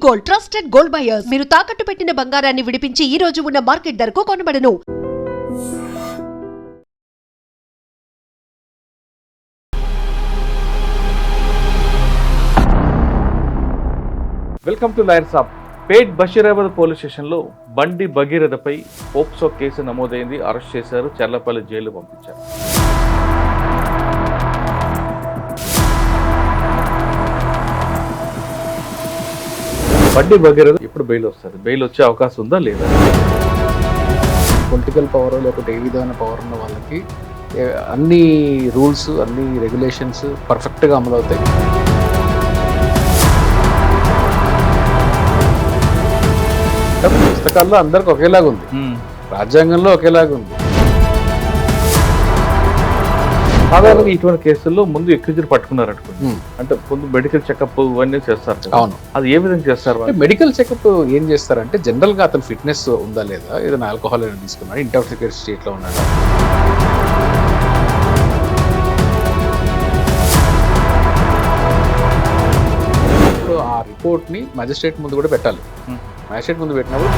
Gold, trusted gold buyers. మీరు తాకట్టు పెట్టిన బంగారాన్ని విడిపించి ఈ రోజు ఉన్న మార్కెట్ ధరకు కొనబడను. Welcome to lawyer Saab. Pet Basheerabad police స్టేషన్లో బండి భగీరథపై పోక్సో కేసు నమోదైంది. అరెస్ట్ చేశారు, చర్లపల్లి జైలు పంపించారు. బండి భగీరథ ఇప్పుడు బెయిల్ వస్తుంది. బెయిల్ వచ్చే అవకాశం ఉందా లేదా? పొలిటికల్ పవర్ లేకపోతే ఏ విధమైన పవర్ ఉన్న వాళ్ళకి అన్ని రూల్స్ అన్ని రెగ్యులేషన్స్ పర్ఫెక్ట్గా అమలవుతాయి. పుస్తకాల్లో అందరికి ఒకేలాగా ఉంది, రాజ్యాంగంలో ఒకేలాగా ఉంది. సాధారణంగా ఇటువంటి కేసుల్లో ముందు ఎక్యూజర్ పట్టుకున్నారు అనుకోండి, అంటే ముందు మెడికల్ చెకప్ ఇవన్నీ చేస్తారు. అవును, అది ఏ విధంగా చేస్తారు? మెడికల్ చెకప్ ఏం చేస్తారంటే జనరల్ గా అతను ఫిట్నెస్ ఉందా లేదా, ఏదైనా ఆల్కహాల్ ఏదైనా తీసుకున్నాడు, ఇంటాక్సికేటెడ్ స్టేట్ లో ఉన్నాడు, ఆ రిపోర్ట్ ని మ్యాజిస్ట్రేట్ ముందు కూడా పెట్టాలి. మ్యాజిస్ట్రేట్ ముందు పెట్టినప్పుడు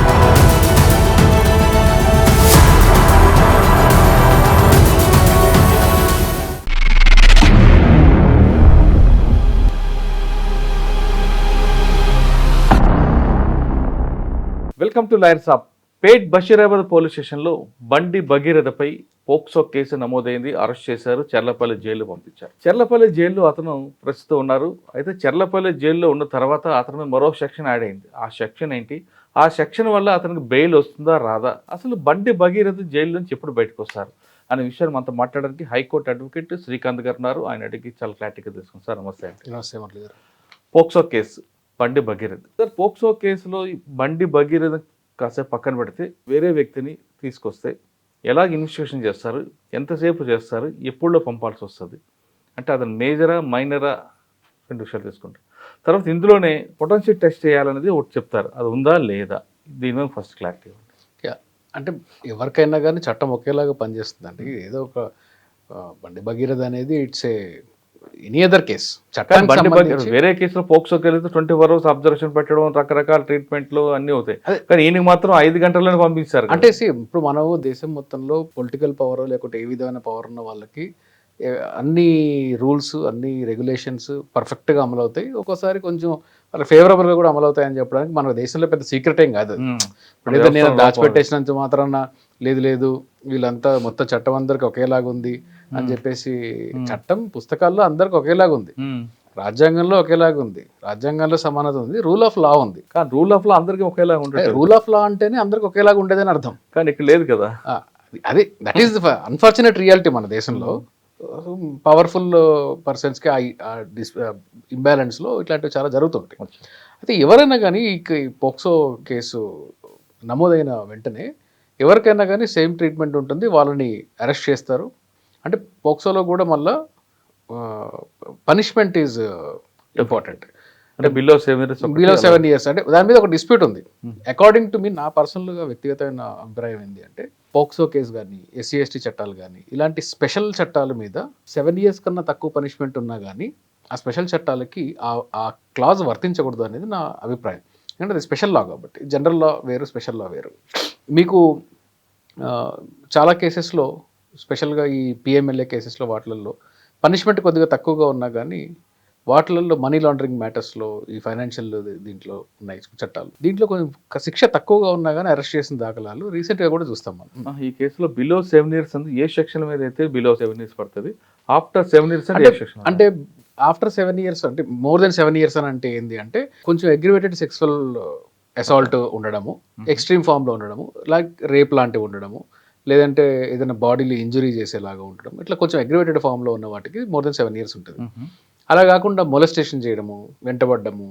welcome to lawyer Saab. Pet Basheerabad police స్టేషన్లో బండి భగీరథపై పోక్సో కేసు నమోదైంది. అరెస్ట్ చేశారు, చర్లపల్లి జైలు పంపించారు. చర్లపల్లి జైల్లో అతను ప్రస్తుతం ఉన్నారు. అయితే చర్లపల్లి జైల్లో ఉన్న తర్వాత అతను మరో సెక్షన్ యాడ్ అయింది. ఆ సెక్షన్ ఏంటి? ఆ సెక్షన్ వల్ల అతనికి బెయిల్ వస్తుందా రాదా? అసలు బండి భగీరథ జైలు నుంచి ఎప్పుడు బయటకు వస్తారు అనే విషయాన్ని మనతో మాట్లాడడానికి హైకోర్టు అడ్వకేట్ శ్రీకాంత్ గారు ఉన్నారు. ఆయన అడిగి చాలా క్లారిటీగా తీసుకుని సార్ నమస్తే అండి. నమస్తే. పోక్సో కేసు బండి భగీరథ సార్, పోక్సో కేసులో బండి భగీరథ కాసేపు పక్కన పెడితే వేరే వ్యక్తిని తీసుకొస్తే ఎలా ఇన్వెస్టిగేషన్ చేస్తారు, ఎంతసేపు చేస్తారు, ఎప్పుడులో పంపాల్సి వస్తుంది, అంటే అతను మేజరా మైనరా రెండు విషయాలు తీసుకుంటారు. తర్వాత ఇందులోనే పొటెన్షియల్ టెస్ట్ చేయాలనేది ఒకటి చెప్తారు, అది ఉందా లేదా? దీని మీద ఫస్ట్ క్లారిటీ ఉంది. అంటే ఎవరికైనా కానీ చట్టం ఒకేలాగా పనిచేస్తుందండి. ఏదో ఒక బండి భగీరథ అనేది it's a any other case. చట్టానికి వేరే కేసులో పోక్సోకి వెళ్తే 24 hours అబ్జర్వేషన్ పెట్టడం, రకరకాల ట్రీట్మెంట్లు అన్నీ అవుతాయి. కానీ ఈయనకి మాత్రం 5 గంటల్లోనే పంపించారు. అంటే ఇప్పుడు మనము దేశం మొత్తంలో పొలిటికల్ పవర్ లేకపోతే ఏ విధమైన పవర్ ఉన్న వాళ్ళకి అన్ని రూల్స్ అన్ని రెగ్యులేషన్స్ పర్ఫెక్ట్గా అమలవుతాయి. ఒక్కోసారి కొంచెం వాళ్ళకి ఫేవరబుల్గా కూడా అమలవుతాయని చెప్పడానికి మన దేశంలో పెద్ద సీక్రెట్ ఏం కాదు. ఇప్పుడు ఏదో నేను దాచిపెట్టేసినంత మాత్రాన లేదు వీళ్ళంతా మొత్తం చట్టం అందరికి ఒకేలాగా ఉంది అని చెప్పేసి, చట్టం పుస్తకాల్లో అందరికి ఒకేలాగా ఉంది, రాజ్యాంగంలో ఒకేలాగా ఉంది, రాజ్యాంగంలో సమానత ఉంది, రూల్ ఆఫ్ లా ఉంది. కానీ రూల్ ఆఫ్ లా అందరికీ ఒకేలాగా ఉంటుంది. రూల్ ఆఫ్ లా అంటేనే అందరికి ఒకేలాగా ఉండేదని అర్థం. కానీ ఇక్కడ లేదు కదా. అది that is the unfortunate reality మన దేశంలో. పవర్ఫుల్ పర్సన్స్కి ఇంబ్యాలెన్స్లో ఇట్లాంటివి చాలా జరుగుతుంటాయి. అయితే ఎవరైనా కానీ ఈ పోక్సో కేసు నమోదైన వెంటనే ఎవరికైనా కానీ సేమ్ ట్రీట్మెంట్ ఉంటుంది, వాళ్ళని అరెస్ట్ చేస్తారు. అంటే పోక్సోలో కూడా మళ్ళా పనిష్మెంట్ ఈజ్ ఇంపార్టెంట్. అంటే బిలో 7 years. అంటే దాని మీద ఒక డిస్ప్యూట్ ఉంది. అకార్డింగ్ టు మీ, నా పర్సనల్గా వ్యక్తిగతమైన అభిప్రాయం ఏంటి అంటే, పోక్సో కేసు కానీ SC/ST చట్టాలు కానీ ఇలాంటి స్పెషల్ చట్టాల మీద 7 years కన్నా తక్కువ పనిష్మెంట్ ఉన్నా కానీ ఆ స్పెషల్ చట్టాలకి ఆ క్లాజ్ వర్తించకూడదు అనేది నా అభిప్రాయం. ఎందుకంటే అది స్పెషల్ లా కాబట్టి. జనరల్ లా వేరు, స్పెషల్ లా వేరు. మీకు చాలా కేసెస్లో స్పెషల్గా ఈ PMLA కేసెస్లో వాటిల్లో పనిష్మెంట్ కొద్దిగా తక్కువగా ఉన్నా కానీ వాటిల్లో మనీ లాండరింగ్ మ్యాటర్స్లో ఈ ఫైనాన్షియల్ దీంట్లో ఉన్నాయి చట్టాలు, దీంట్లో కొంచెం శిక్ష తక్కువగా ఉన్నా కానీ అరెస్ట్ చేసిన దాఖలాలు రీసెంట్గా కూడా చూస్తాం మనం. ఈ కేసులో బిలో 7 years అంటే ఏ సెక్షన్ మీద అయితే బిలో 7 years పడుతుంది, ఆఫ్టర్ 7 years అంటే ఆఫ్టర్ 7 years అంటే మోర్ దెన్ 7 years అని అంటే ఏంటి అంటే, కొంచెం అగ్రివేటెడ్ సెక్సువల్ అసాల్ట్ ఉండడము, ఎక్స్ట్రీమ్ ఫామ్లో ఉండడము, లైక్ రేప్ లాంటివి ఉండడము, లేదంటే ఏదైనా బాడీలో ఇంజురీ చేసేలాగా ఉండడం, ఇట్లా కొంచెం అగ్రివేటెడ్ ఫామ్లో ఉన్న వాటికి మోర్ దెన్ 7 years ఉంటుంది. అలా కాకుండా మొలెస్టేషన్ చేయడము, వెంటబడ్డము,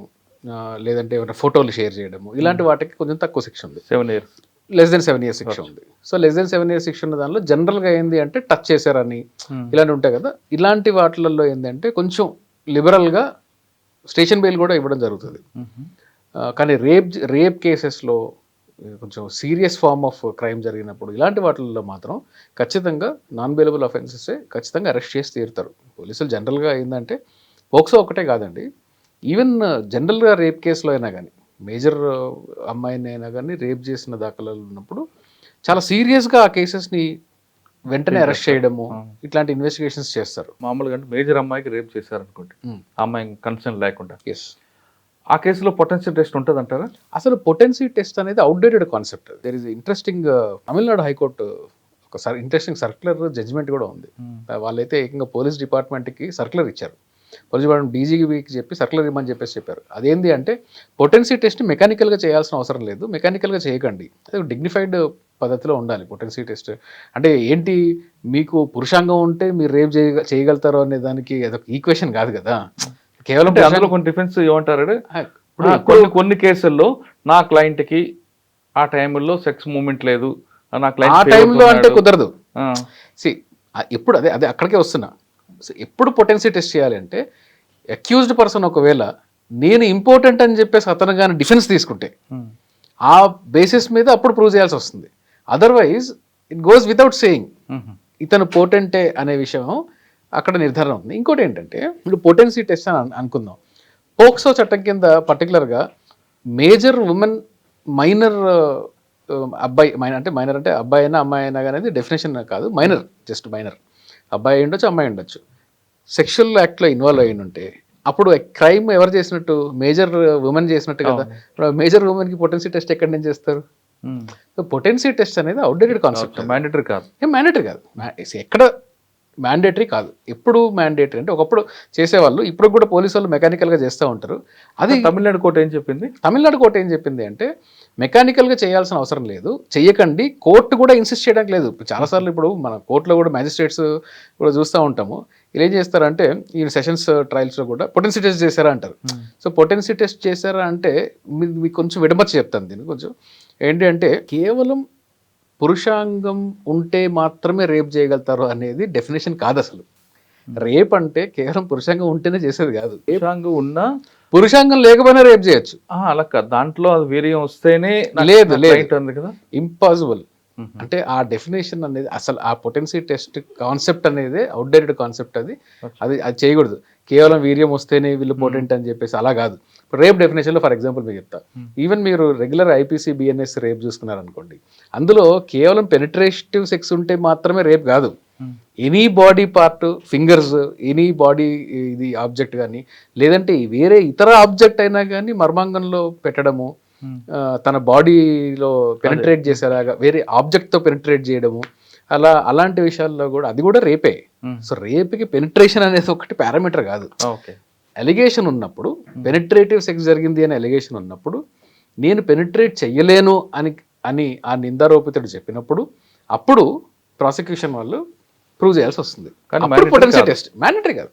లేదంటే ఏమైనా ఫోటోలు షేర్ చేయడము, ఇలాంటి వాటికి కొంచెం తక్కువ శిక్ష ఉంది. 7 years, లెస్ దెన్ 7 years శిక్ష ఉంది. సో లెస్ దెన్ 7 years శిక్ష ఉన్న దానిలో జనరల్గా ఏంది అంటే టచ్ చేశారని ఇలాంటివి ఉంటాయి కదా. ఇలాంటి వాటిల్లో ఏంటంటే కొంచెం లిబరల్గా స్టేషన్ బెయిల్ కూడా ఇవ్వడం జరుగుతుంది. కానీ రేప్ కేసెస్లో కొంచెం సీరియస్ ఫార్మ్ ఆఫ్ క్రైమ్ జరిగినప్పుడు ఇలాంటి వాటిల్లో మాత్రం ఖచ్చితంగా నాన్ బెయిలబుల్ అఫెన్సెసే ఖచ్చితంగా అరెస్ట్ చేసి తీరుతారు పోలీసులు. జనరల్గా ఏంటంటే పోక్సో ఒకటే కాదండి, ఈవెన్ జనరల్గా రేప్ కేసులో అయినా కానీ మేజర్ అమ్మాయిని అయినా కానీ రేప్ చేసిన దాఖలాలు ఉన్నప్పుడు చాలా సీరియస్గా ఆ కేసెస్ని వెంటనే అరెస్ట్ చేయడము ఇట్లాంటి ఇన్వెస్టిగేషన్స్ చేస్తారు. మామూలుగా అంటే మేజర్ అమ్మాయికి రేప్ చేశారు అనుకోండి, ఆ అమ్మాయి కన్సర్న్ లేకుండా, ఎస్, ఆ కేసులో పొటెన్షియల్ టెస్ట్ ఉంటుంది అంటారా? అసలు పొటెన్సీ టెస్ట్ అనేది outdated concept. There is interesting Tamil Nadu high court ఒకసారి ఇంట్రెస్టింగ్ సర్క్యులర్ జడ్జిమెంట్ కూడా ఉంది. వాళ్ళైతే ఏకంగా పోలీస్ డిపార్ట్మెంట్కి సర్క్యులర్ ఇచ్చారు. పోలీస్ డిపార్ట్మెంట్ డీజీకి చెప్పి సర్క్యులర్ ఇవ్వమని చెప్పారు. అదేంటి అంటే పొటెన్సీ టెస్ట్ మెకానికల్గా చేయాల్సిన అవసరం లేదు, మెకానికల్గా చేయకండి, అది డిగ్నిఫైడ్ పద్ధతిలో ఉండాలి. పొటెన్సీ టెస్ట్ అంటే ఏంటి, మీకు పురుషాంగం ఉంటే మీరు రేప్ చేయగలుగుతారు అనే దానికి అదొక ఈక్వేషన్ కాదు కదా. కేవలం అందులో కొన్ని డిఫెన్స్ ఏమంటారు, ఇప్పుడు కొన్ని కేసుల్లో నా క్లయింట్కి ఆ టైంలో సెక్స్ మూమెంట్ లేదు, నా ఆ క్లయింట్ టైంలో అంటే కుదరదు. ఎప్పుడు అదే అదే అక్కడికే వస్తున్నా. ఎప్పుడు పొటెన్సీ టెస్ట్ చేయాలి అంటే అక్యూజ్డ్ పర్సన్ ఒకవేళ నేను ఇంపార్టెంట్ అని చెప్పేసి అతను కానీ డిఫెన్స్ తీసుకుంటే ఆ బేసిస్ మీద అప్పుడు ప్రూవ్ చేయాల్సి వస్తుంది. Otherwise it goes without saying ఇతను పోటెంటే అనే విషయం అక్కడ నిర్ధారణ ఉంది. ఇంకోటి ఏంటంటే ఇప్పుడు పొటెన్సీ టెస్ట్ అని అనుకుందాం. పోక్సో చట్టం కింద పర్టికులర్గా మేజర్ ఉమెన్ మైనర్ అబ్బాయి అంటే మైనర్ అంటే అబ్బాయి అయినా అమ్మాయి అయినా కానీ డెఫినేషన్ కాదు, మైనర్, జస్ట్ మైనర్, అబ్బాయి ఉండొచ్చు అమ్మాయి ఉండొచ్చు, సెక్షువల్ యాక్ట్లో ఇన్వాల్వ్ అయి ఉంటే అప్పుడు క్రైమ్ ఎవరు చేసినట్టు, మేజర్ ఉమెన్ చేసినట్టు కదా. మేజర్ ఉమెన్కి పొటెన్సీ టెస్ట్ ఎక్కడి నుంచి చేస్తారు? పొటెన్సీ టెస్ట్ అనేది అవుట్డేటెడ్ కాన్సెప్ట్, మ్యాండేటరీ కాదు. మ్యాండేటరీ కాదు, ఎక్కడ మ్యాండేటరీ కాదు. ఎప్పుడు మ్యాండేటరీ అంటే ఒకప్పుడు చేసేవాళ్ళు, ఇప్పుడు కూడా పోలీసు వాళ్ళు మెకానికల్గా చేస్తూ ఉంటారు. అది తమిళనాడు కోర్టు ఏం చెప్పింది? తమిళనాడు కోర్టు ఏం చెప్పింది అంటే మెకానికల్గా చేయాల్సిన అవసరం లేదు, చెయ్యకండి. కోర్టు కూడా ఇన్సిస్ట్ చేయడానికి లేదు. చాలాసార్లు ఇప్పుడు మన కోర్టులో కూడా మ్యాజిస్ట్రేట్స్ కూడా చూస్తూ ఉంటాము. ఇలా ఏం చేస్తారంటే ఈ సెషన్స్ ట్రయల్స్లో కూడా పొటెన్సీ టెస్ట్ చేశారా అంటారు. సో పొటెన్సీ టెస్ట్ చేశారా అంటే మీకు కొంచెం విడమర్చి చెప్తాను దీన్ని. కొంచెం ఏంటి అంటే కేవలం పురుషాంగం ఉంటే మాత్రమే రేప్ చేయగలుగుతారు అనేది డెఫినేషన్ కాదు అసలు. రేప్ అంటే కేవలం పురుషాంగం ఉంటేనే చేసేది కాదు. పురుషాంగం ఉన్నా పురుషాంగం లేకపోయినా రేప్ చేయొచ్చు. అలా కాదు, దాంట్లో అది వీర్యం వస్తేనే లేదు కదా, ఇంపాసిబుల్. అంటే ఆ డెఫినేషన్ అనేది అసలు ఆ పొటెన్సీ టెస్ట్ కాన్సెప్ట్ అనేది అవుట్డేటెడ్ కాన్సెప్ట్. అది చేయకూడదు. కేవలం వీర్యం వస్తేనే వీళ్ళు పోటెంట్ అని చెప్పేసి అలా కాదు. ఇప్పుడు రేప్ డెఫినేషన్లో ఫర్ ఎగ్జాంపుల్ మీకు చెప్తా. ఈవెన్ మీరు రెగ్యులర్ ఐపీసీ బిఎన్ఎస్ రేప్ చూసుకున్నారనుకోండి, అందులో కేవలం పెనిట్రేటివ్ సెక్స్ ఉంటే మాత్రమే రేప్ కాదు. Any body part, fingers, any body ఇది ఆబ్జెక్ట్ కానీ లేదంటే వేరే ఇతర ఆబ్జెక్ట్ అయినా కానీ మర్మాంగంలో పెట్టడము, తన బాడీలో పెనిట్రేట్ చేసేలాగా వేరే ఆబ్జెక్ట్తో పెనిట్రేట్ చేయడము, అలాంటి విషయాల్లో కూడా అది కూడా రేపే. సో రేప్కి పెనిట్రేషన్ అనేది ఒకటి పారామీటర్ కాదు. ఎలిగేషన్ ఉన్నప్పుడు, పెనిట్రేటివ్ సెక్స్ జరిగింది అనే ఎలిగేషన్ ఉన్నప్పుడు, నేను పెనిట్రేట్ చెయ్యలేను అని ఆ నిందారోపితుడు చెప్పినప్పుడు అప్పుడు ప్రాసిక్యూషన్ వాళ్ళు ప్రూవ్ చేయాల్సి వస్తుంది. పొటెన్సీ టెస్ట్ మ్యాండేటరీ కాదు,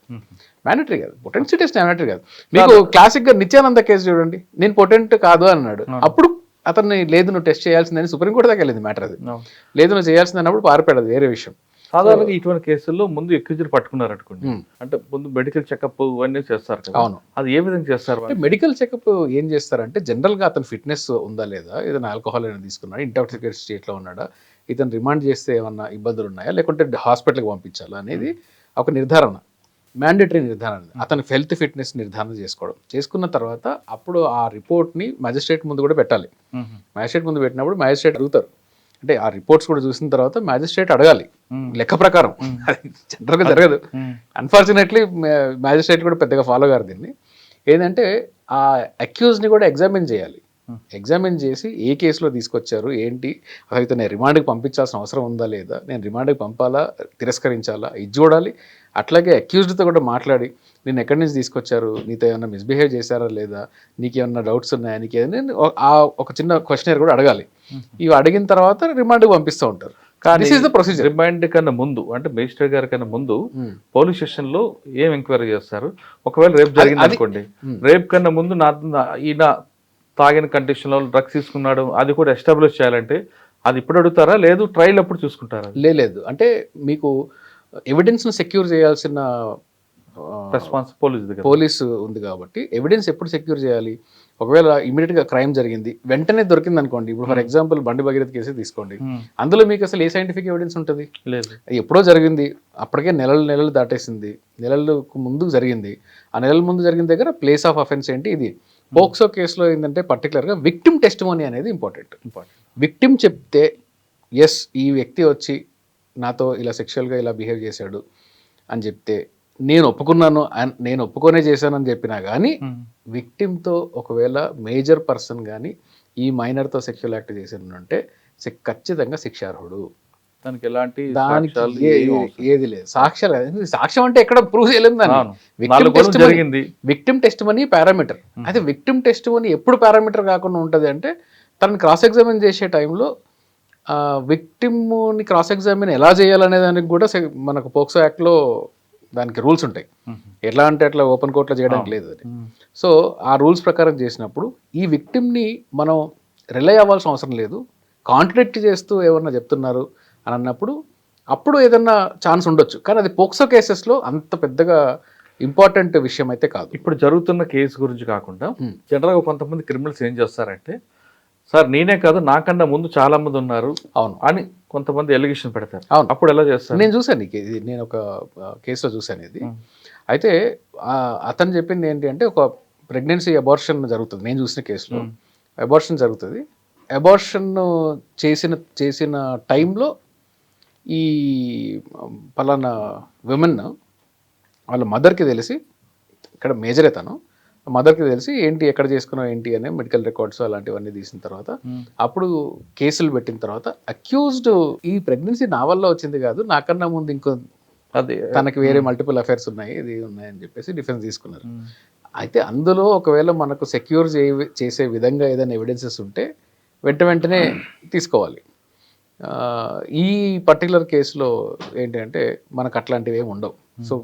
పొటెన్సీ టెస్ట్ మ్యాండేటరీ కాదు. మీకు క్లాసిక్గా నిత్యానంద కేసు చూడండి, నేను పొటెంట్ కాదు అన్నాడు. అప్పుడు అతన్ని లేదు నువ్వు టెస్ట్ చేయాల్సిందని సుప్రీంకోర్టు దాకా వెళ్ళింది మ్యాటర్. అది లేదు నువ్వు చేయాల్సింది అన్నప్పుడు పారిపోయాడు, వేరే విషయం. సాధారణంగా ఇటువంటి కేసుల్లో ముందు ఎక్యూజర్ పట్టుకున్నారు అనుకోండి, అంటే ముందు మెడికల్ చెకప్ అన్నీ చేస్తారు కదా. అవును, అది ఏ విధంగా చేస్తారు? మెడికల్ చెకప్ ఏం చేస్తారంటే జనరల్గా అతను ఫిట్నెస్ ఉందా లేదా, ఏదైనా ఆల్కహాల్ అయినా తీసుకున్నాడా, ఇంటాక్సికేటెడ్ స్టేట్లో ఉన్నాడా, ఇతను రిమాండ్ చేస్తే ఏమన్నా ఇబ్బందులు ఉన్నాయా, లేకుంటే హాస్పిటల్కి పంపించాలా అనేది ఒక నిర్ధారణ, మ్యాండేటరీ నిర్ధారణ. అతని హెల్త్ ఫిట్నెస్ నిర్ధారణ చేసుకున్న తర్వాత అప్పుడు ఆ రిపోర్ట్ని మ్యాజిస్ట్రేట్ ముందు కూడా పెట్టాలి. మ్యాజిస్ట్రేట్ ముందు పెట్టినప్పుడు మ్యాజిస్ట్రేట్ అడుగుతారు. అంటే ఆ రిపోర్ట్స్ కూడా చూసిన తర్వాత మ్యాజిస్ట్రేట్ అడగాలి లెక్క ప్రకారం. అది జనరల్గా జరగదు. అన్ఫార్చునేట్లీ మ్యాజిస్ట్రేట్ కూడా పెద్దగా ఫాలో గారు దీన్ని. ఏంటంటే ఆ అక్యూజ్ని కూడా ఎగ్జామిన్ చేయాలి. ఎగ్జామిన్ చేసి ఏ కేసులో తీసుకొచ్చారు ఏంటి, అసలు ఇతను రిమాండ్కి పంపించాల్సిన అవసరం ఉందా లేదా, నేను రిమాండ్కి పంపాలా తిరస్కరించాలా ఇది చూడాలి. అట్లాగే అక్యూజ్డ్తో కూడా మాట్లాడి నేను ఎక్కడి నుంచి తీసుకొచ్చారు, నీతో ఏమన్నా మిస్బిహేవ్ చేశారా లేదా, నీకు ఏమన్నా డౌట్స్ ఉన్నాయా, నీకు ఏదైనా ఒక చిన్న క్వశ్చనర్ కూడా అడగాలి. ఇవి అడిగిన తర్వాత రిమాండ్కి పంపిస్తూ ఉంటారు. This is the procedure. Remand కన్నా ముందు అంటే మేజిస్ట్రేట్ గారి కన్నా ముందు పోలీస్ స్టేషన్ లో ఏం ఎంక్వైరీ చేస్తారు? ఒకవేళ రేప్ జరిగింది అనుకోండి, రేప్ కన్నా ముందు ఈయన తాగిన కండిషన్లో డ్రగ్స్ తీసుకున్నాడు అది కూడా ఎస్టాబ్లిష్ చేయాలంటే అది ఇప్పుడు అడుగుతారా, లేదు ట్రయల్ అప్పుడు చూసుకుంటారా? లేదు, అంటే మీకు ఎవిడెన్స్ను సెక్యూర్ చేయాల్సిన రెస్పాన్స్ పోలీసు ఉంది కాబట్టి ఎవిడెన్స్ ఎప్పుడు సెక్యూర్ చేయాలి? ఒకవేళ ఇమీడియట్గా క్రైమ్ జరిగింది వెంటనే దొరికింది అనుకోండి, ఇప్పుడు ఫర్ ఎగ్జాంపుల్ బండి భగీరథ కేసు తీసుకోండి, అందులో మీకు అసలు ఏ సైంటిఫిక్ ఎవిడెన్స్ ఉంటుంది? లేదు. ఎప్పుడో జరిగింది, అప్పటికే నెలలు దాటేసింది, నెలలకు ముందు జరిగింది. ఆ నెలల ముందు జరిగిన దగ్గర ప్లేస్ ఆఫ్ అఫెన్స్ ఏంటి, ఇది పోక్సో కేసులో ఏంటంటే పర్టికులర్గా విక్టిమ్ టెస్టిమోనీ అనేది ఇంపార్టెంట్. విక్టిమ్ చెప్తే ఎస్ ఈ వ్యక్తి వచ్చి నాతో ఇలా సెక్షువల్గా ఇలా బిహేవ్ చేశాడు అని చెప్తే నేను ఒప్పుకున్నాను నేను ఒప్పుకొనే చేశానని చెప్పినా కానీ విక్టిమ్తో ఒకవేళ మేజర్ పర్సన్ కానీ ఈ మైనర్తో సెక్షువల్ యాక్ట్ చేసినంటే ఖచ్చితంగా శిక్షార్హుడు. దానికి ఎలాంటి దానికి ఏది లేదు, సాక్ష్యం అంటే ఎక్కడ ప్రూవ్ చేయలేదు దాన్ని. జరిగింది విక్టిమ్ టెస్టిమనీ పారామీటర్. అయితే విక్టిమ్ టెస్టిమనీ ఎప్పుడు పారామీటర్ కాకుండా ఉంటుంది అంటే తనని క్రాస్ ఎగ్జామిన్ చేసే టైంలో విక్టిమ్ని క్రాస్ ఎగ్జామిన్ ఎలా చేయాలనే దానికి కూడా మనకు పోక్సో యాక్ట్లో దానికి రూల్స్ ఉంటాయి. ఎట్లా అంటే అట్లా ఓపెన్ కోర్టులో చేయడానికి లేదు అది. సో ఆ రూల్స్ ప్రకారం చేసినప్పుడు ఈ విక్టిమ్ని మనం రిలై అవ్వాల్సిన అవసరం లేదు. కాంట్రాడిక్ట్ చేస్తూ ఎవరన్నా చెప్తున్నారు అని అన్నప్పుడు అప్పుడు ఏదన్నా ఛాన్స్ ఉండొచ్చు, కానీ అది పోక్సో కేసెస్లో అంత పెద్దగా ఇంపార్టెంట్ విషయం అయితే కాదు. ఇప్పుడు జరుగుతున్న కేసు గురించి కాకుండా జనరల్గా కొంతమంది క్రిమినల్స్ ఏం చేస్తారంటే, సార్ నేనే కాదు నాకన్నా ముందు చాలా మంది ఉన్నారు అవును అని కొంతమంది ఎలిగేషన్ పెడతారు. అవును, అప్పుడు ఎలా చేస్తారు? నేను చూశాను ఇది, నేను ఒక కేసులో చూశాను ఇది. అయితే అతను చెప్పింది ఏంటి అంటే, ఒక ప్రెగ్నెన్సీ అబార్షన్ జరుగుతుంది. నేను చూసిన కేసులో అబార్షన్ జరుగుతుంది. అబార్షన్ చేసిన టైంలో ఈ పలానా విమెన్ వాళ్ళ మదర్కి తెలిసి, ఇక్కడ మేజర్ తను మదర్కి తెలిసి ఏంటి ఎక్కడ చేసుకున్నావు ఏంటి అనే మెడికల్ రికార్డ్స్ అలాంటివన్నీ తీసిన తర్వాత అప్పుడు కేసులు పెట్టిన తర్వాత అక్యూజ్డ్ ఈ ప్రెగ్నెన్సీ నా వల్ల వచ్చింది కాదు, నాకన్నా ముందు ఇంకో అదే తనకి వేరే మల్టిపుల్ అఫైర్స్ ఉన్నాయి ఇది ఉన్నాయని చెప్పేసి డిఫెన్స్ తీసుకున్నారు. అయితే అందులో ఒకవేళ మనకు సెక్యూర్ చేసే విధంగా ఏదైనా ఎవిడెన్సెస్ ఉంటే వెంటనే తీసుకోవాలి. ఈ పర్టికులర్ కేసులో ఏంటంటే మనకు అట్లాంటివి ఏమి ఉండవు. సో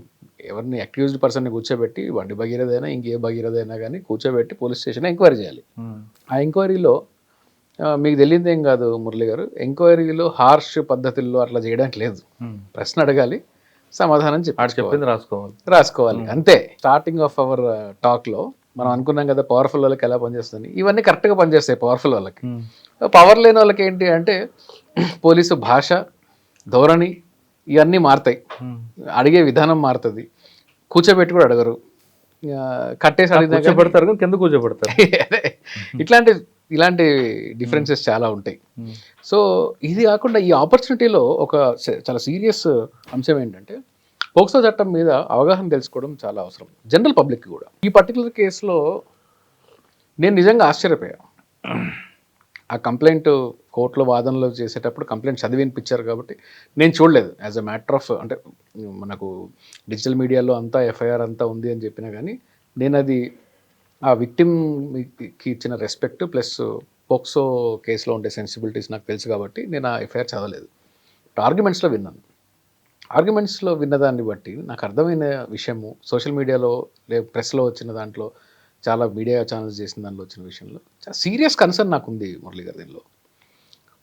ఎవరిని అక్యూజ్డ్ పర్సన్ని కూర్చోబెట్టి బండి భగీరథైనా ఇంకే భగీరథైనా కానీ కూర్చోబెట్టి పోలీస్ స్టేషన్ ఎంక్వైరీ చేయాలి. ఆ ఎంక్వైరీలో మీకు తెలియదు ఏం కాదు మురళి గారు, ఎంక్వైరీలో హార్ష్ పద్ధతుల్లో అట్లా చేయడానికి లేదు. ప్రశ్న అడగాలి, సమాధానం చెప్పింది రాసుకోవాలి అంతే. స్టార్టింగ్ ఆఫ్ అవర్ టాక్లో మనం అనుకున్నాం కదా పవర్ఫుల్ వాళ్ళకి ఎలా పనిచేస్తుంది, ఇవన్నీ కరెక్ట్గా పనిచేస్తాయి పవర్ఫుల్ వాళ్ళకి. పవర్ లేని వాళ్ళకి ఏంటి అంటే పోలీసు భాష ధోరణి ఇవన్నీ మారుతాయి, అడిగే విధానం మారుతుంది, కూర్చోబెట్టి కూడా అడగరు, కట్టేసి అడిగిన కింద కూర్చోబెడతారు. ఇలాంటి డిఫరెన్సెస్ చాలా ఉంటాయి. సో ఇది కాకుండా ఈ ఆపర్చునిటీలో ఒక చాలా సీరియస్ అంశం ఏంటంటే పోక్సో చట్టం మీద అవగాహన తెలుసుకోవడం చాలా అవసరం జనరల్ పబ్లిక్కి కూడా. ఈ పర్టికులర్ కేసులో నేను నిజంగా ఆశ్చర్యపోయా. ఆ కంప్లైంట్ కోర్టులో వాదనలో చేసేటప్పుడు కంప్లైంట్ చదివి వినిపించారు కాబట్టి నేను చూడలేదు. యాజ్ అ మ్యాటర్ ఆఫ్ అంటే మనకు డిజిటల్ మీడియాలో అంతా ఎఫ్ఐఆర్ అంతా ఉంది అని చెప్పినా కానీ నేను అది ఆ విక్టిమ్కి ఇచ్చిన రెస్పెక్ట్ ప్లస్ పోక్సో కేసులో ఉండే సెన్సిబిలిటీస్ నాకు తెలుసు కాబట్టి నేను ఆ ఎఫ్ఐఆర్ చదవలేదు. ఆర్గ్యుమెంట్స్లో విన్నాను. ఆర్గ్యుమెంట్స్లో విన్నదాన్ని బట్టి నాకు అర్థమైన విషయము సోషల్ మీడియాలో ప్రెస్లో వచ్చిన దాంట్లో చాలా మీడియా ఛానల్స్ చేసిన దాంట్లో వచ్చిన విషయంలో చాలా సీరియస్ కన్సర్న్ నాకు ఉంది మురళి గారు. దీనిలో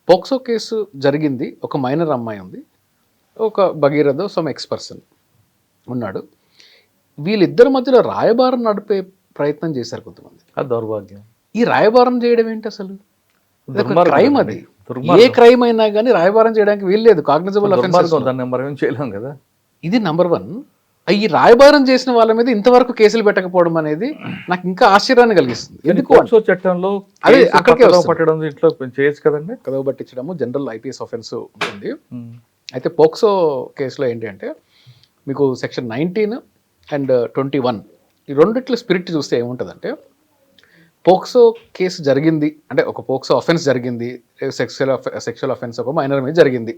పోక్సో కేసు జరిగింది, ఒక మైనర్ అమ్మాయి ఉంది, ఒక భగీరథ సమ్ ఎక్స్పర్సన్ ఉన్నాడు. వీళ్ళిద్దరి మధ్యలో రాయబారం నడిపే ప్రయత్నం చేశారు కొంతమంది. దౌర్భాగ్యం. ఈ రాయబారం చేయడం ఏంటి అసలు? క్రైమ్. అది ఏ క్రైమ్ అయినా కానీ రాయబారం చేయడానికి వీల్లేదు, కాగ్నిజబుల్ అఫెన్స్. చేయలేం కదా. ఇది నెంబర్ 1. ఈ రాయబారం చేసిన వాళ్ళ మీద ఇంతవరకు కేసులు పెట్టకపోవడం అనేది నాకు ఇంకా ఆశ్చర్యాన్ని కలిగిస్తుంది. ఎందుకు చట్టంలో అదే అక్కడికే పట్టడం ఇంట్లో చేయొచ్చు కదండి, కదవ పట్టించడము జనరల్ ఐపీఎస్ ఆఫెన్స్ ఉంటుంది. అయితే పోక్సో కేసులో ఏంటి అంటే మీకు సెక్షన్ 19 అండ్ 21 ఈ రెండిట్లో స్పిరిట్ చూస్తే ఏముంటుందంటే పోక్సో కేసు జరిగింది అంటే ఒక పోక్సో అఫెన్స్ జరిగింది, సెక్షువల్ అఫెన్స్ ఒక మైనర్ మీద జరిగింది,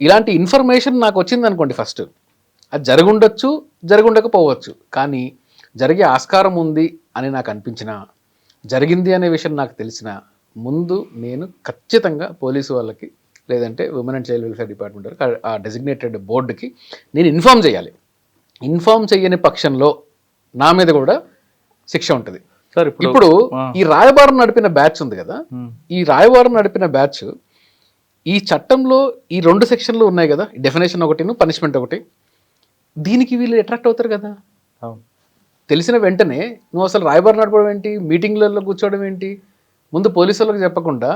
ఇలాంటి ఇన్ఫర్మేషన్ నాకు వచ్చింది అనుకోండి, ఫస్ట్ అది జరుగుండొచ్చు జరుగుండకపోవచ్చు, కానీ జరిగే ఆస్కారం ఉంది అని నాకు అనిపించిన, జరిగింది అనే విషయం నాకు తెలిసిన ముందు నేను ఖచ్చితంగా పోలీసు వాళ్ళకి లేదంటే women and child welfare department ఆ డెసిగ్నేటెడ్ బోర్డుకి నేను ఇన్ఫామ్ చేయాలి. ఇన్ఫామ్ చేయని పక్షంలో నా మీద కూడా శిక్ష ఉంటుంది. ఇప్పుడు ఈ రాయబారం నడిపిన బ్యాచ్ ఉంది కదా, ఈ రాయబారం నడిపిన బ్యాచ్ ఈ చట్టంలో ఈ 2 సెక్షన్లు ఉన్నాయి కదా, డెఫినేషన్ ఒకటి పనిష్మెంట్ ఒకటి, దీనికి వీళ్ళు అట్రాక్ట్ అవుతారు కదా. తెలిసిన వెంటనే నువ్వు అసలు రాయబారం నడపడం ఏంటి, మీటింగ్లలో కూర్చోవడం ఏంటి, ముందు పోలీసు వాళ్ళకి చెప్పకుండా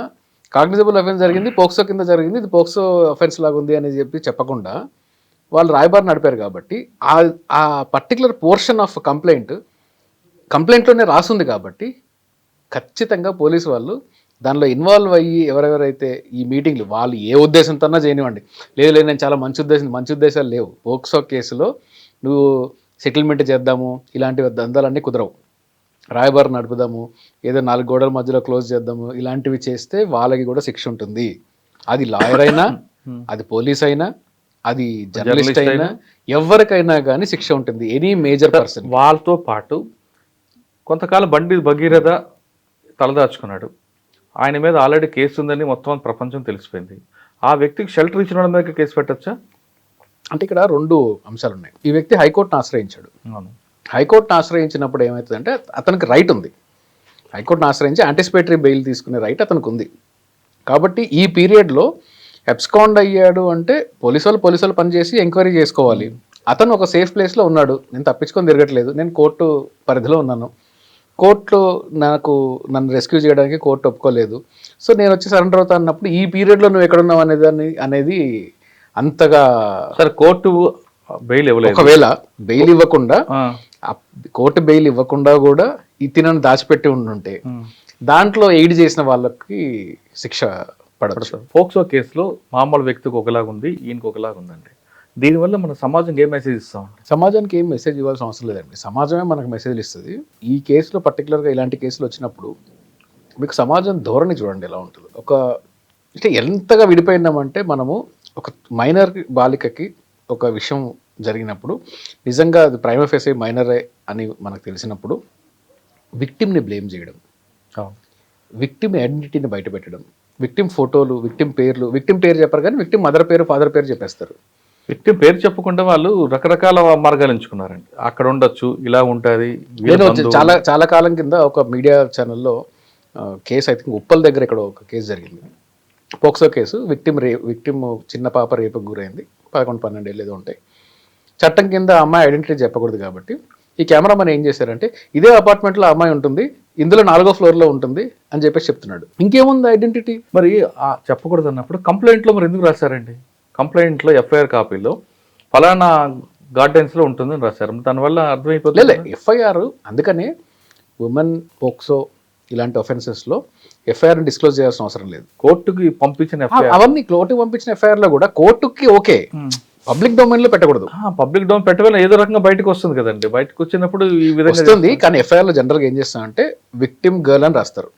కాగ్నిజబుల్ అఫెన్స్ జరిగింది, పోక్సో కింద జరిగింది, ఇది పోక్సో అఫెన్స్ లాగా ఉంది అని చెప్పకుండా వాళ్ళు రాయబారం నడిపారు కాబట్టి ఆ పర్టికులర్ పోర్షన్ ఆఫ్ కంప్లైంట్ కంప్లైంట్లోనే రాసుంది కాబట్టి ఖచ్చితంగా పోలీసు వాళ్ళు దానిలో ఇన్వాల్వ్ అయ్యి ఎవరెవరైతే ఈ మీటింగ్లు వాళ్ళు ఏ ఉద్దేశంతో చేయనివ్వండి, లేదు నేను చాలా మంచి ఉద్దేశాలు లేవు. పోక్సో కేసులో నువ్వు సెటిల్మెంట్ చేద్దాము ఇలాంటి దందాలన్నీ కుదరవు, రాయబారు నడుపుదాము, ఏదో 4 గోడల మధ్యలో క్లోజ్ చేద్దాము, ఇలాంటివి చేస్తే వాళ్ళకి కూడా శిక్ష ఉంటుంది. అది లాయర్ అయినా, అది పోలీస్ అయినా, అది జర్నలిస్ట్ అయినా, ఎవరికైనా కానీ శిక్ష ఉంటుంది. Any major person. వాళ్ళతో పాటు కొంతకాలం బండి భగీరథ తలదాచుకున్నాడు. ఆయన మీద ఆల్రెడీ కేసు ఉందని మొత్తం ప్రపంచం తెలిసిపోయింది. ఆ వ్యక్తికి షెల్టర్ ఇచ్చిన వాళ్ళ మీద కేసు పెట్టచ్చా? అంటే ఇక్కడ 2 అంశాలు ఉన్నాయి. ఈ వ్యక్తి హైకోర్టును ఆశ్రయించాడు. హైకోర్టును ఆశ్రయించినప్పుడు ఏమవుతుందంటే అతనికి రైట్ ఉంది. హైకోర్టును ఆశ్రయించి యాంటిసిపేటరీ బెయిల్ తీసుకునే రైట్ అతనికి ఉంది. కాబట్టి ఈ పీరియడ్లో అబ్స్కాండ్ అయ్యాడు అంటే పోలీసు వాళ్ళు పనిచేసి ఎంక్వైరీ చేసుకోవాలి. అతను ఒక సేఫ్ ప్లేస్లో ఉన్నాడు, నేను తప్పించుకొని తిరగట్లేదు, నేను కోర్టు పరిధిలో ఉన్నాను, కోర్టు నన్ను రెస్క్యూ చేయడానికి కోర్టు ఒప్పుకోలేదు, సో నేను వచ్చి సరెండర్ అవుతా అన్నప్పుడు ఈ పీరియడ్లో నువ్వు ఎక్కడున్నావు అనేది అంతగా సరే కోర్టు బెయిల్ ఇవ్వలేదు. ఒకవేళ బెయిల్ ఇవ్వకుండా కోర్టు బెయిల్ ఇవ్వకుండా కూడా ఇతను దాచిపెట్టి ఉండుంటే దాంట్లో ఎయిడ్ చేసిన వాళ్ళకి శిక్ష పడదు. పోక్సో కేసులో మామూలు వ్యక్తికి ఒకలాగా ఉంది, ఈయనకి ఒకలాగా ఉందండి. దీనివల్ల మన సమాజం ఏం మెసేజ్ ఇస్తాం? సమాజానికి ఏం మెసేజ్ ఇవ్వాల్సిన అవసరం లేదండి, సమాజమే మనకు మెసేజ్లు ఇస్తుంది. ఈ కేసులో పర్టికులర్గా ఇలాంటి కేసులు వచ్చినప్పుడు మీకు సమాజం ధోరణి చూడండి ఎలా ఉంటుంది. అంటే ఎంతగా విడిపోయినామంటే మనము ఒక మైనర్ బాలికకి ఒక విషయం జరిగినప్పుడు నిజంగా అది ప్రైమా ఫేసీ మైనరే అని మనకు తెలిసినప్పుడు విక్టిమ్ని బ్లేమ్ చేయడం, విక్టిమ్ ఐడెంటిటీని బయటపెట్టడం, విక్టిమ్ ఫోటోలు, విక్టిమ్ పేరు చెప్పరు కానీ విక్టిమ్ మదర్ పేరు ఫాదర్ పేరు చెప్పేస్తారు. విక్టిమ్ పేరు చెప్పకుండా వాళ్ళు రకరకాల మార్గాలు ఎంచుకున్నారండి. అక్కడ ఉండొచ్చు, ఇలా ఉంటుంది. నేను చాలా కాలం కింద ఒక మీడియా ఛానల్లో కేసు, ఐ థింక్ ఉప్పల్ దగ్గర ఇక్కడ ఒక కేసు జరిగింది, పోక్సో కేసు. విక్టిమ్ చిన్న పాప రేపుకు గురైంది, 11-12 ఏళ్ళు ఏదో ఉంటాయి. చట్టం కింద అమ్మాయి ఐడెంటిటీ చెప్పకూడదు కాబట్టి ఈ కెమెరామెన్ ఏం చేశారంటే ఇదే అపార్ట్మెంట్లో అమ్మాయి ఉంటుంది, ఇందులో 4వ ఫ్లోర్లో ఉంటుంది అని చెప్పేసి చెప్తున్నాడు. ఇంకేముంది ఐడెంటిటీ? మరి చెప్పకూడదు అన్నప్పుడు కంప్లైంట్లో మరి ఎందుకు రాశారండి? కంప్లైంట్లో ఎఫ్ఐఆర్ కాపీలో ఫలానా గార్డెన్స్లో ఉంటుందని రాశారు. దానివల్ల అర్థమైపోతుంది. ఎఫ్ఐఆర్ అందుకనే ఉమెన్ పోక్సో ఇలాంటి ఒఫెన్సెస్లో ఎఫ్ఐఆర్ డిస్క్లోజ్ చేయాల్సిన అవసరం లేదు. కోర్టుకి పంపించిన అవన్నీ కోర్టుకి పంపించిన ఎఫ్ఐఆర్లో కూడా కోర్టుకి ఓకే, పబ్లిక్ డొమైన్లో పెట్టకూడదు. పబ్లిక్ డొమైన్ పెట్టగల ఏదో రకంగా బయటకు వస్తుంది కదండి. బయటకు వచ్చినప్పుడు ఈ విధంగా వస్తుంది. కానీ ఎఫ్ఐఆర్లో జనరల్గా ఏం చేస్తామంటే విక్టిమ్ గర్ల్ అని రాస్తారు,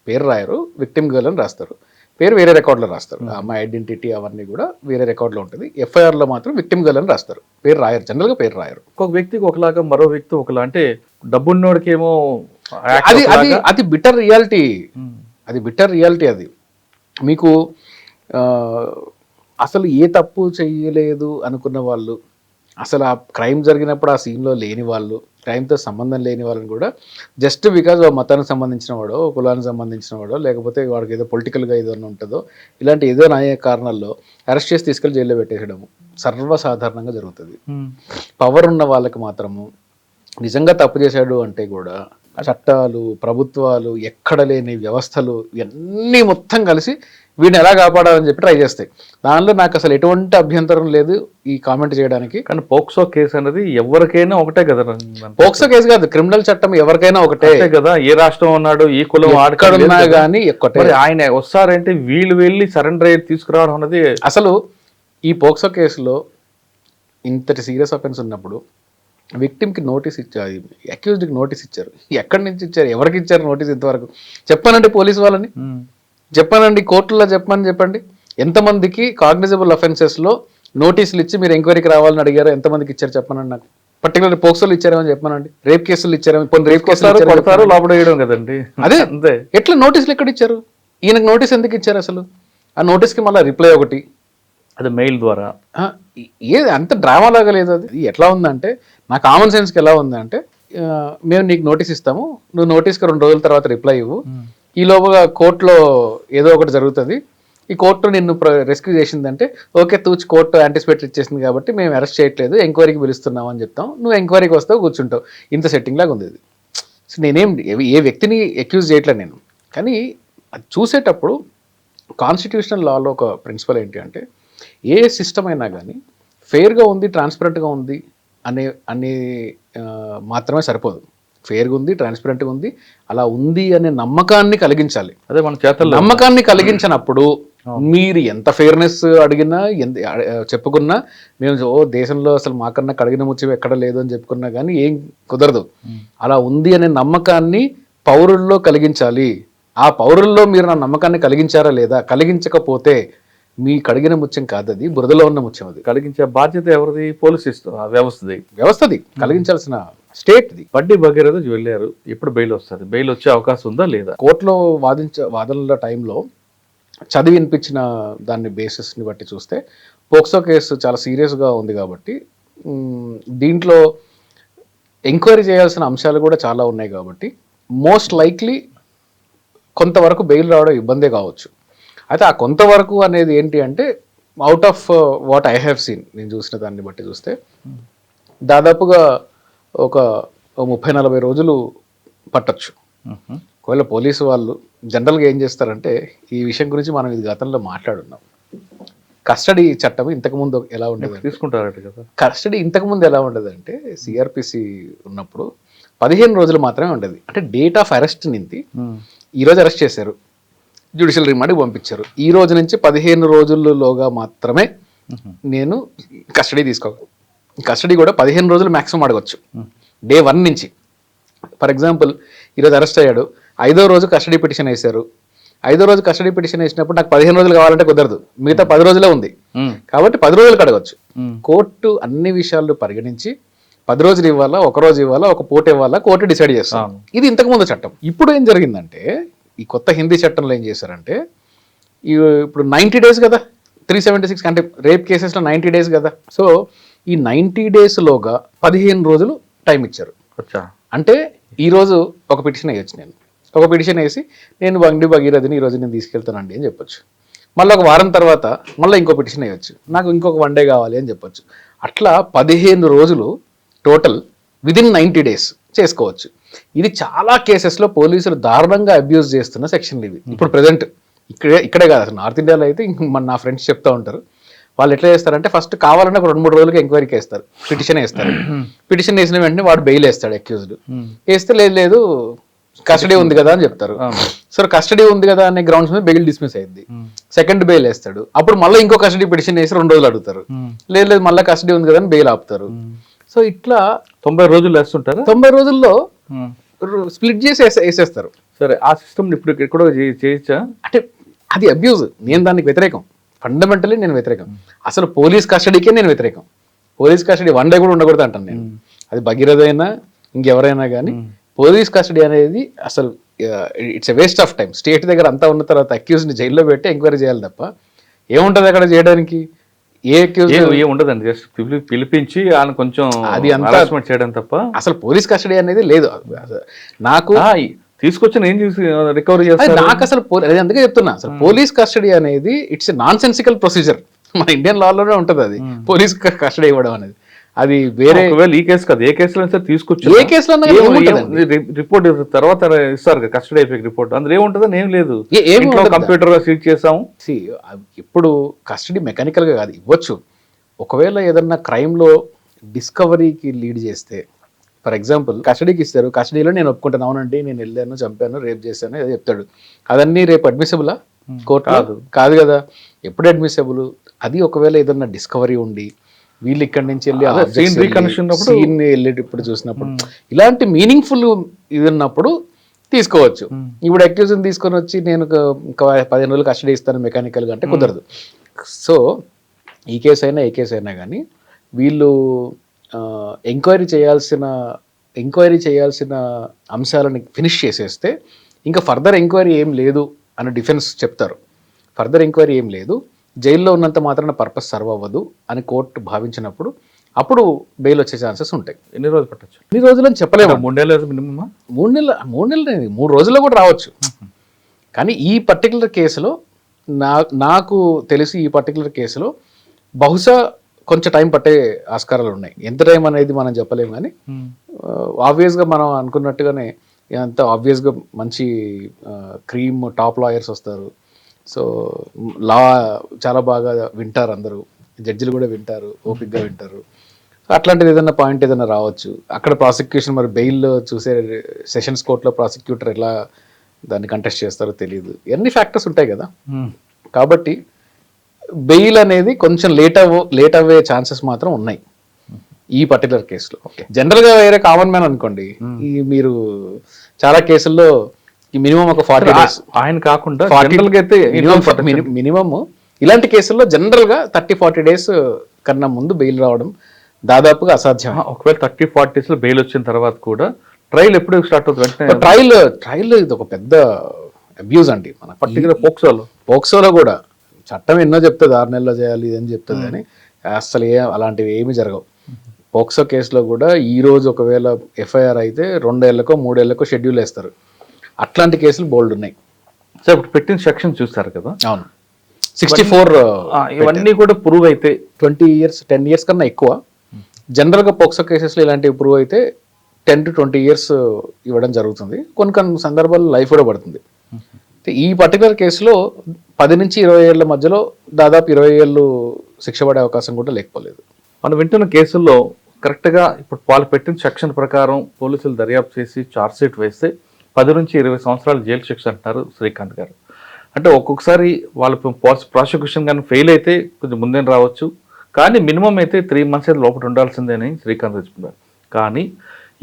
పేరు రాయరు, విక్టిమ్ గర్ల్ అని రాస్తారు, పేరు వేరే రికార్డులో రాస్తారు. అమ్మాయి ఐడెంటిటీ అవన్నీ కూడా వేరే రికార్డులో ఉంటుంది. ఎఫ్ఐఆర్లో మాత్రం విక్టిమ్ గర్ల్ అని రాస్తారు, పేరు రాయరు, జనరల్గా పేరు రాయరు. ఒక వ్యక్తికి ఒకలాగా మరో వ్యక్తి ఒకలా, అంటే డబ్బున్నోడికేమో అది బిటర్ రియాలిటీ. అది మీకు అసలు ఏ తప్పు చేయలేదు అనుకున్న వాళ్ళు, అసలు ఆ క్రైమ్ జరిగినప్పుడు ఆ సీన్లో లేని వాళ్ళు, క్రైమ్తో సంబంధం లేని వాళ్ళని కూడా జస్ట్ బికాజ్ మతానికి సంబంధించిన వాడో, కులానికి సంబంధించిన వాడో, లేకపోతే వాడికి ఏదో పొలిటికల్గా ఏదైనా ఉంటుందో, ఇలాంటి ఏదో నాయ కారణాల్లో అరెస్ట్ చేసి తీసుకెళ్ళి జైల్లో పెట్టేయడము సర్వసాధారణంగా జరుగుతుంది. పవర్ ఉన్న వాళ్ళకి మాత్రము నిజంగా తప్పు చేశాడు అంటే కూడా చట్టాలు, ప్రభుత్వాలు, ఎక్కడ లేని వ్యవస్థలు ఇవన్నీ మొత్తం కలిసి వీడిని ఎలా కాపాడాలని చెప్పి ట్రై చేస్తాయి. దానిలో నాకు అసలు ఎటువంటి అభ్యంతరం లేదు ఈ కామెంట్ చేయడానికి. కానీ పోక్సో కేసు అనేది ఎవరికైనా ఒకటే కదా. పోక్సో కేసు కాదు, క్రిమినల్ చట్టం ఎవరికైనా ఒకటే కదా. ఏ రాష్ట్రం ఉన్నాడు, ఈ కులం ఆడుకున్నా కానీ ఒక్కటే. ఆయన వస్తారంటే వీళ్ళు వెళ్ళి సరెండర్ అయ్యి తీసుకురావడం అనేది అసలు ఈ పోక్సో కేసులో ఇంతటి సీరియస్ అఫెన్స్ ఉన్నప్పుడు విక్టిమ్కి నోటీస్ ఇచ్చారు, అక్యూజ్డ్కి నోటీస్ ఇచ్చారు. ఎక్కడి నుంచి ఇచ్చారు, ఎవరికి ఇచ్చారు నోటీస్? ఇంతవరకు చెప్పానండి పోలీసు వాళ్ళని, చెప్పానండి కోర్టులో చెప్పండి. ఎంతమందికి కాగ్నిజబుల్ అఫెన్సెస్లో నోటీసులు ఇచ్చి మీరు ఎంక్వైరీకి రావాలని అడిగారు, ఎంతమందికి ఇచ్చారు చెప్పనండి నాకు. పర్టికులర్ పోక్సోలు ఇచ్చారేమో చెప్పనండి, రేప్ కేసులు ఇచ్చారేమో, రేప్ కేసులు కొడతారు లోపల వేయడం కదండి. అదే ఎట్లా నోటీసులు ఎక్కడ ఇచ్చారు? ఈయనకు నోటీస్ ఎందుకు ఇచ్చారు అసలు? ఆ నోటీస్కి మళ్ళీ రిప్లై ఒకటి, అది మెయిల్ ద్వారా. ఏది అంత డ్రామా లాగా లేదు. అది ఎట్లా ఉందంటే నా కామన్ సెన్స్కి ఎలా ఉందంటే, మేము నీకు నోటీస్ ఇస్తాము, నువ్వు నోటీస్కి 2 రోజుల తర్వాత రిప్లై ఇవ్వు, ఈ లోపుగా కోర్టులో ఏదో ఒకటి జరుగుతుంది, ఈ కోర్టు నిన్ను రెస్క్యూ చేసిందంటే ఓకే తూచి కోర్టు యాంటిసిపేటరీ ఇచ్చేసింది కాబట్టి మేము అరెస్ట్ చేయట్లేదు, ఎంక్వైరీకి పిలుస్తున్నాం అని చెప్తాం, నువ్వు ఎంక్వైరీకి వస్తావు కూర్చుంటావు. ఇంత సెట్టింగ్ లాగా ఉంది ఇది. సో నేనేం ఏ వ్యక్తిని అక్యూజ్ చేయట్లేదు నేను, కానీ అది చూసేటప్పుడు కాన్స్టిట్యూషనల్ లాలో ఒక ప్రిన్సిపల్ ఏంటి అంటే ఏ సిస్టమ్ అయినా కానీ ఫెయిర్గా ఉంది, ట్రాన్స్పరెంట్గా ఉంది అనే మాత్రమే సరిపోదు. ఫేర్గా ఉంది, ట్రాన్స్పరెంట్గా ఉంది, అలా ఉంది అనే నమ్మకాన్ని కలిగించాలి. అదే మన చేతల్లో నమ్మకాన్ని కలిగించినప్పుడు మీరు ఎంత ఫేర్నెస్ అడిగినా ఎంత చెప్పుకున్నా, మేము దేశంలో అసలు మాకన్నా కడిగిన ముత్యం ఎక్కడ లేదు అని చెప్పుకున్నా కానీ ఏం కుదరదు. అలా ఉంది అనే నమ్మకాన్ని పౌరుల్లో కలిగించాలి. ఆ పౌరుల్లో మీరు నా నమ్మకాన్ని కలిగించారా లేదా? కలిగించకపోతే మీ కడిగిన ముత్యం కాదు, అది బురదలో ఉన్న ముత్యం. అది కలిగించే బాధ్యత ఎవరిది? పోలీస్ వ్యవస్థది కలిగించాల్సిన స్టేట్ది. బండి భగీరథ వెళ్ళారు, ఎప్పుడు బెయిల్ వస్తుంది? బెయిల్ వచ్చే అవకాశం ఉందా లేదా? కోర్టులో వాదనల టైంలో చదివి వినిపించిన దాన్ని బేసిస్ని బట్టి చూస్తే పోక్సో కేసు చాలా సీరియస్గా ఉంది కాబట్టి దీంట్లో ఎంక్వైరీ చేయాల్సిన అంశాలు కూడా చాలా ఉన్నాయి కాబట్టి మోస్ట్ లైక్లీ కొంతవరకు బెయిల్ రావడం ఇబ్బందే కావచ్చు. అయితే ఆ కొంతవరకు అనేది ఏంటి అంటే out of what I have seen, నేను చూసిన దాన్ని బట్టి చూస్తే దాదాపుగా ఒక 30-40 రోజులు పట్టచ్చు. ఒకవేళ పోలీసు వాళ్ళు జనరల్గా ఏం చేస్తారంటే, ఈ విషయం గురించి మనం ఇది గతంలో మాట్లాడున్నాం, కస్టడీ చట్టం ఇంతకుముందు ఎలా ఉండేది తీసుకుంటారట కదా. కస్టడీ ఇంతకుముందు ఎలా ఉండేదంటే సిఆర్పిసి ఉన్నప్పుడు 15 రోజులు మాత్రమే ఉండేది. అంటే డేట్ ఆఫ్ అరెస్ట్ నింది ఈరోజు అరెస్ట్ చేశారు, జ్యుడిషియల్ రిమాండ్కి పంపించారు, ఈ రోజు నుంచి 15 రోజుల్లోగా మాత్రమే నేను కస్టడీ తీసుకోగలను. కస్టడీ కూడా 15 రోజులు మ్యాక్సిమం అడగచ్చు డే 1 నుంచి. ఫర్ ఎగ్జాంపుల్ ఈరోజు అరెస్ట్ అయ్యాడు, 5వ రోజు కస్టడీ పిటిషన్ వేశారు. 5వ రోజు కస్టడీ పిటిషన్ వేసినప్పుడు నాకు 15 రోజులు కావాలంటే కుదరదు, మిగతా 10 రోజులే ఉంది కాబట్టి 10 రోజులకు అడగచ్చు. కోర్టు అన్ని విషయాలు పరిగణించి 10 రోజులు ఇవ్వాలా, 1 రోజు ఇవ్వాలా, ఒక పూట ఇవ్వాలా, కోర్టు డిసైడ్ చేస్తాం. ఇది ఇంతకుముందు చట్టం. ఇప్పుడు ఏం జరిగిందంటే ఈ కొత్త హిందీ చట్టంలో ఏం చేశారంటే, ఇప్పుడు 90 days కదా, 376 అంటే రేప్ కేసెస్లో 90 days కదా. సో ఈ 90 daysలోగా 15 రోజులు టైం ఇచ్చారు. అంటే ఈరోజు ఒక పిటిషన్ వేయచ్చు, నేను ఒక పిటిషన్ వేసి నేను బండి భగీరథని ఈరోజు నేను తీసుకెళ్తానండి అని చెప్పొచ్చు. మళ్ళీ ఒక వారం తర్వాత మళ్ళీ ఇంకో పిటిషన్ వేయచ్చు, నాకు ఇంకొక 1 day కావాలి అని చెప్పొచ్చు. అట్లా 15 రోజులు టోటల్ విదిన్ 90 days చేసుకోవచ్చు. ఇది చాలా కేసెస్లో పోలీసులు దారుణంగా అబ్యూజ్ చేస్తున్న సెక్షన్లు ఇవి. ఇప్పుడు ప్రజెంట్ ఇక్కడే కాదు, అసలు నార్త్ ఇండియాలో అయితే నా ఫ్రెండ్స్ చెప్తూ ఉంటారు, వాళ్ళు ఎట్లా చేస్తారంటే ఫస్ట్ కావాలంటే ఒక 2-3 రోజులకి ఎంక్వైరీకి వేస్తారు, పిటిషన్ వేస్తారు. పిటిషన్ వేసిన వెంటనే వాడు బెయిల్ వేస్తాడు, అక్యూజ్డ్ వేస్తే లేదు కస్టడీ ఉంది కదా అని చెప్తారు. సో కస్టడీ ఉంది కదా అనే గ్రౌండ్స్ మీద బెయిల్ డిస్మిస్ అయింది. సెకండ్ బెయిల్ వేస్తాడు, అప్పుడు మళ్ళీ ఇంకో కస్టడీ పిటిషన్ వేసి 2 రోజులు అడుగుతారు, లేదు మళ్ళీ కస్టడీ ఉంది కదా అని బెయిల్ ఆపుతారు. సో ఇట్లా 90 రోజులు వేస్తుంటారు. 90 రోజుల్లో స్ప్లిట్ చేసి వేసేస్తారు. సరే, ఆ సిస్టమ్ ఇప్పుడు ఎక్కడో చేయొచ్చా? అంటే అది అబ్యూజ్. నేను దానికి వ్యతిరేకం, ఫండమెంటలీ నేను వ్యతిరేకం. అసలు పోలీస్ కస్టడీకే నేను వ్యతిరేకం. పోలీస్ కస్టడీ 1 day కూడా ఉండకూడదు అంటాను నేను. అది భగీరథ అయినా ఇంకెవరైనా కానీ పోలీస్ కస్టడీ అనేది అసలు it's a waste of time. State దగ్గర అంతా ఉన్న తర్వాత అక్యూజ్ని జైల్లో పెట్టి ఎంక్వైరీ చేయాలి తప్ప ఏముంటుంది అక్కడ చేయడానికి? ఏ అక్యూజ్ ఉండదండి, జస్ట్ పిలిపించి ఆయన కొంచెం అది అంతా చేయడం తప్ప అసలు పోలీస్ కస్టడీ అనేది లేదు. నాకు తీసుకొచ్చి ఏం చూసి రికవరీ చేస్తాను నాకు అసలు అందుకే చెప్తున్నా, అసలు పోలీస్ కస్టడీ అనేది ఇట్స్ నాన్ సెన్సికల్ ప్రొసీజర్. మన ఇండియన్ లాలోనే ఉంటుంది అది, పోలీస్ కస్టడీ ఇవ్వడం అనేది. అది వేరే ఈ కేసు కాదు, ఏ కేసులో తీసుకొచ్చి ఏ కేసులో రిపోర్ట్ తర్వాత ఇస్తారు కస్టడీ అయిపోయి రిపోర్ట్, అందులో ఏముంటుందని ఏం లేదు, కంప్యూటర్ సీట్ చేసాము. ఇప్పుడు కస్టడీ మెకానికల్ గా కాదు ఇవ్వచ్చు. ఒకవేళ ఏదన్నా క్రైమ్ లో డిస్కవరీకి లీడ్ చేస్తే, ఫర్ ఎగ్జాంపుల్ కస్టడీకి ఇస్తారు, కస్టడీలో నేను ఒప్పుకుంటాను, అవునండి నేను వెళ్ళాను, చంపాను, రేప్ చేశాను ఏదో చెప్తాడు, అదన్నీ రేపు అడ్మిసిబులా? కోర్టు కాదు కదా. ఎప్పుడు అడ్మిసిబుల్? అది ఒకవేళ ఏదన్నా డిస్కవరీ ఉండి వీళ్ళు ఇక్కడి నుంచి వెళ్ళి వెళ్ళేటప్పుడు చూసినప్పుడు, ఇలాంటి మీనింగ్ఫుల్ ఇది ఉన్నప్పుడు తీసుకోవచ్చు. ఇప్పుడు అక్యూజ్ని తీసుకొని వచ్చి నేను 15 రోజులు కస్టడీ ఇస్తాను మెకానికల్గా అంటే కుదరదు. సో ఈ కేసు అయినా ఏ కేసు అయినా కానీ వీళ్ళు ఎంక్వైరీ చేయాల్సిన అంశాలను ఫినిష్ చేసేస్తే ఇంకా ఫర్దర్ ఎంక్వైరీ ఏం లేదు అని డిఫెన్స్ చెప్తారు. ఫర్దర్ ఎంక్వైరీ ఏం లేదు, జైల్లో ఉన్నంత మాత్రాన పర్పస్ సర్వ్ అవ్వదు అని కోర్టు భావించినప్పుడు అప్పుడు బెయిల్ వచ్చే ఛాన్సెస్ ఉంటాయి. ఎన్ని రోజులు పట్టచ్చు? ఎన్ని రోజులు అని చెప్పలేము. 3 నెలలు మినిమమ్. 3 నెలలు 3 రోజుల్లో కూడా రావచ్చు. కానీ ఈ పర్టికులర్ కేసులో నాకు తెలిసి ఈ పర్టికులర్ కేసులో బహుశా కొంచెం టైం పట్టే ఆస్కారాలు ఉన్నాయి. ఎంత టైం అనేది మనం చెప్పలేము, కానీ ఆబ్వియస్గా మనం అనుకున్నట్టుగానే అంత ఆబ్వియస్గా మంచి క్రీమ్ టాప్ లాయర్స్ వస్తారు. సో లా చాలా బాగా వింటారు, అందరూ జడ్జిలు కూడా వింటారు, ఓపిక్గా వింటారు. అట్లాంటిది ఏదైనా పాయింట్ ఏదైనా రావచ్చు. అక్కడ ప్రాసిక్యూషన్ మరి బెయిల్ చూసే సెషన్స్ కోర్టులో ప్రాసిక్యూటర్ ఎలా దాన్ని కంటెస్ట్ చేస్తారో తెలియదు. ఎన్ని ఫ్యాక్టర్స్ ఉంటాయి కదా. కాబట్టి బెయిల్ అనేది కొంచెం లేట్ అవ్వే ఛాన్సెస్ మాత్రం ఉన్నాయి ఈ పర్టికులర్ కేసులో. జనరల్ గా వేరే కామన్ మ్యాన్ అనుకోండి, ఈ మీరు చాలా కేసుల్లో ఈ మినిమం ఒక 40 days ఆయన కాకుండా 40 అయితే మినిమం ఇలాంటి కేసుల్లో జనరల్ గా 30-40 days కన్నా ముందు బెయిల్ రావడం దాదాపుగా అసాధ్యం. ఒకవేళ 30-40 days లో బెయిల్ వచ్చిన తర్వాత కూడా ట్రయల్ ఎప్పుడు స్టార్ట్ అవుతుంది? ట్రయల్ ఇది ఒక పెద్ద అబ్యూజ్ అండి. మన పర్టికులర్ పోక్సోలో కూడా చట్టం ఎన్నో చెప్తుంది, 6 నెలల్లో చేయాలి ఇదని చెప్తుంది, కానీ అసలు అలాంటివి ఏమి జరగవు. పోక్సో కేసులో కూడా ఈ రోజు ఒకవేళ ఎఫ్ఐఆర్ అయితే 2 ఏళ్లకో 3 ఏళ్లకో షెడ్యూల్ వేస్తారు. అట్లాంటి కేసులు బోల్డ్ ఉన్నాయి. సో ఇప్పుడు పెట్టిన సెక్షన్ చూస్తారు కదా. అవును, 64 ఇవన్నీ కూడా ప్రూవ్ అయితే 10 years కన్నా ఎక్కువ. జనరల్గా పోక్సో కేసెస్లో ఇలాంటివి ప్రూవ్ అయితే 10 to 20 years ఇవ్వడం జరుగుతుంది. కొన్ని సందర్భాల్లో లైఫ్ కూడా పడుతుంది. ఈ పర్టికులర్ కేసులో 10 నుంచి 20 ఏళ్ల మధ్యలో దాదాపు 20 ఏళ్ళు శిక్ష పడే అవకాశం కూడా లేకపోలేదు. మనం వింటున్న కేసుల్లో కరెక్ట్గా ఇప్పుడు వాళ్ళు పెట్టిన సెక్షన్ ప్రకారం పోలీసులు దర్యాప్తు చేసి ఛార్జ్ షీట్ వేస్తే 10 నుంచి 20 సంవత్సరాలు జైలు శిక్ష అంటున్నారు శ్రీకాంత్ గారు. అంటే ఒక్కొక్కసారి వాళ్ళ ప్రాసిక్యూషన్ కానీ ఫెయిల్ అయితే కొంచెం ముందే రావచ్చు, కానీ మినిమం అయితే 3 months అయితే లోపల ఉండాల్సిందేని శ్రీకాంత్ చెప్తున్నారు. కానీ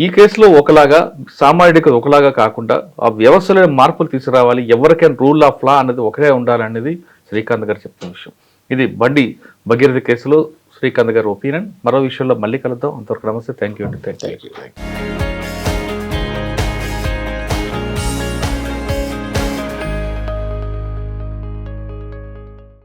ఈ కేసులో ఒకలాగా సామాన్యుడికి ఒకలాగా కాకుండా ఆ వ్యవస్థలో మార్పులు తీసుకురావాలి, ఎవరికైనా రూల్ ఆఫ్ లా అనేది ఒకటే ఉండాలనేది శ్రీకాంత్ గారు చెప్తున్న విషయం. ఇది బండి భగీరథ కేసులో శ్రీకాంత్ గారి ఒపీనియన్. మరో విషయంలో మళ్ళీ కలుద్దాం. అంతవరకు నమస్తే. థ్యాంక్ యూ అండి. Thank you.